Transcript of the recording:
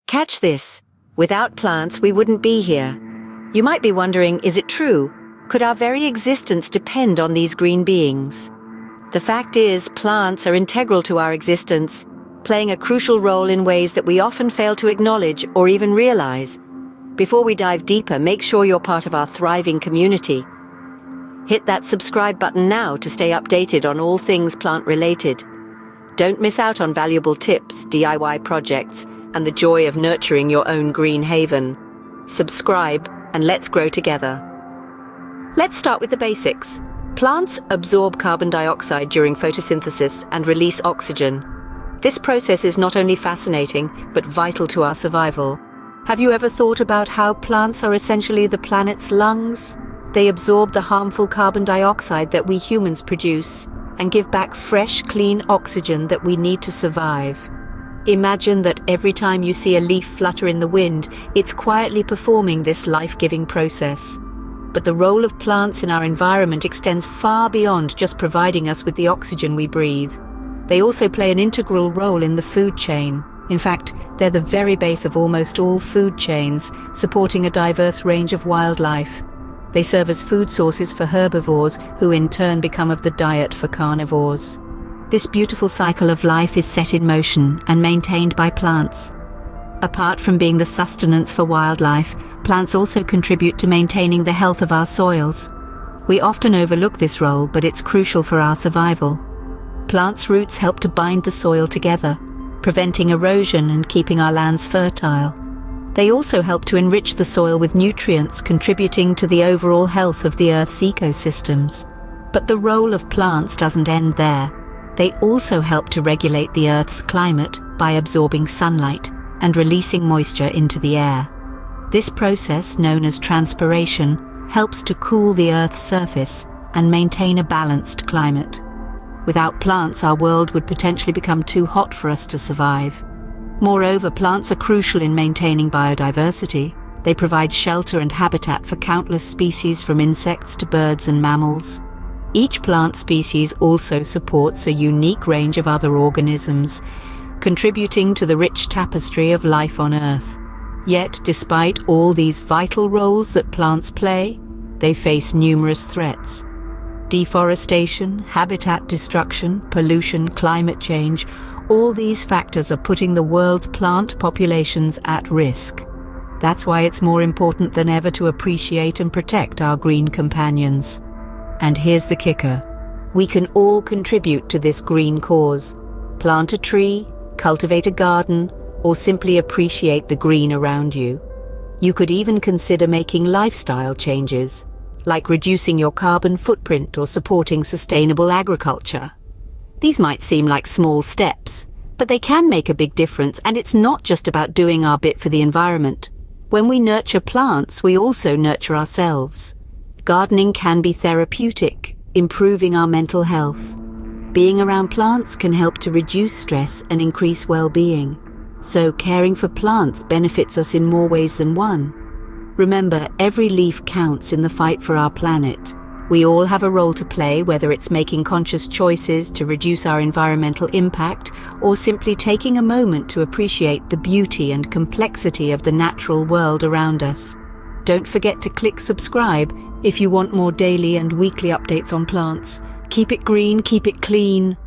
Catch this. Without plants, we wouldn't be here. You might be wondering, is it true? Could our very existence depend on these green beings? The fact is, plants are integral to our existence, playing a crucial role in ways that we often fail to acknowledge or even realize. Before we dive deeper, make sure you're part of our thriving community. Hit that subscribe button now to stay updated on all things plant-related. Don't miss out on valuable tips, DIY projects, and the joy of nurturing your own green haven. Subscribe, and let's grow together. Let's start with the basics. Plants absorb carbon dioxide during photosynthesis and release oxygen. This process is not only fascinating, but vital to our survival. Have you ever thought about how plants are essentially the planet's lungs? They absorb the harmful carbon dioxide that we humans produce and give back fresh, clean oxygen that we need to survive. Imagine that every time you see a leaf flutter in the wind, it's quietly performing this life-giving process. But the role of plants in our environment extends far beyond just providing us with the oxygen we breathe. They also play an integral role in the food chain. In fact, they're the very base of almost all food chains, supporting a diverse range of wildlife. They serve as food sources for herbivores, who in turn become of the diet for carnivores. This beautiful cycle of life is set in motion and maintained by plants. Apart from being the sustenance for wildlife, plants also contribute to maintaining the health of our soils. We often overlook this role, but it's crucial for our survival. Plants' roots help to bind the soil together, preventing erosion and keeping our lands fertile. They also help to enrich the soil with nutrients, contributing to the overall health of the Earth's ecosystems. But the role of plants doesn't end there. They also help to regulate the Earth's climate by absorbing sunlight and releasing moisture into the air. This process, known as transpiration, helps to cool the Earth's surface and maintain a balanced climate. Without plants, our world would potentially become too hot for us to survive. Moreover, plants are crucial in maintaining biodiversity. They provide shelter and habitat for countless species, from insects to birds and mammals. Each plant species also supports a unique range of other organisms, contributing to the rich tapestry of life on Earth. Yet, despite all these vital roles that plants play, they face numerous threats. Deforestation, habitat destruction, pollution, climate change, all these factors are putting the world's plant populations at risk. That's why it's more important than ever to appreciate and protect our green companions. And here's the kicker. We can all contribute to this green cause. Plant a tree, cultivate a garden, or simply appreciate the green around you. You could even consider making lifestyle changes, like reducing your carbon footprint or supporting sustainable agriculture. These might seem like small steps, but they can make a big difference, and it's not just about doing our bit for the environment. When we nurture plants, we also nurture ourselves. Gardening can be therapeutic, improving our mental health. Being around plants can help to reduce stress and increase well-being. So caring for plants benefits us in more ways than one. Remember, every leaf counts in the fight for our planet. We all have a role to play, whether it's making conscious choices to reduce our environmental impact or simply taking a moment to appreciate the beauty and complexity of the natural world around us. Don't forget to click subscribe if you want more daily and weekly updates on plants. Keep it green, keep it clean.